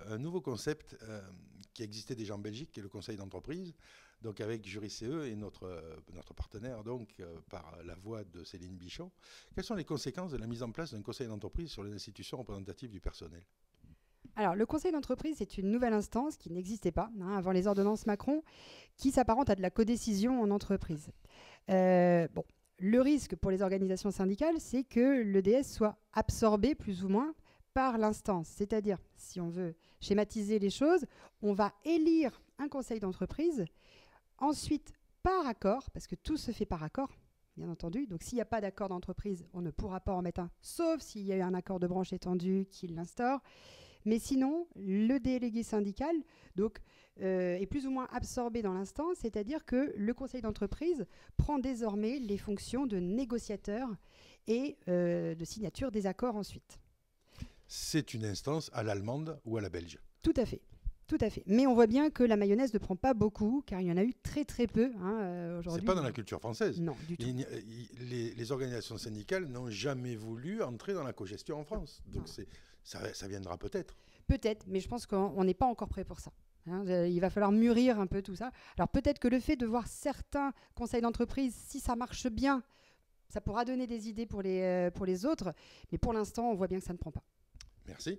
un nouveau concept qui existait déjà en Belgique, qui est le conseil d'entreprise. Donc avec Jurice et notre partenaire, donc par la voix de Céline Bichon. Quelles sont les conséquences de la mise en place d'un conseil d'entreprise sur les institutions représentatives du personnel? Alors, le conseil d'entreprise, c'est une nouvelle instance qui n'existait pas avant les ordonnances Macron, qui s'apparente à de la codécision en entreprise. Bon, le risque pour les organisations syndicales, c'est que l'EDS soit absorbé plus ou moins par l'instance. C'est-à-dire, si on veut schématiser les choses, on va élire un conseil d'entreprise, ensuite par accord, parce que tout se fait par accord, bien entendu. Donc, s'il n'y a pas d'accord d'entreprise, on ne pourra pas en mettre un, sauf s'il y a eu un accord de branche étendu qui l'instaure. Mais sinon, le délégué syndical donc, est plus ou moins absorbé dans l'instance, c'est-à-dire que le conseil d'entreprise prend désormais les fonctions de négociateur et de signature des accords ensuite. C'est une instance à l'allemande ou à la belge? Tout à fait. Tout à fait. Mais on voit bien que la mayonnaise ne prend pas beaucoup, car il y en a eu très très peu aujourd'hui. C'est pas dans la culture française. Non, du tout. Les organisations syndicales n'ont jamais voulu entrer dans la cogestion en France. Donc ça viendra peut-être. Peut-être, mais je pense qu'on n'est pas encore prêt pour ça. Il va falloir mûrir un peu tout ça. Alors peut-être que le fait de voir certains conseils d'entreprise, si ça marche bien, ça pourra donner des idées pour les autres. Mais pour l'instant, on voit bien que ça ne prend pas. Merci.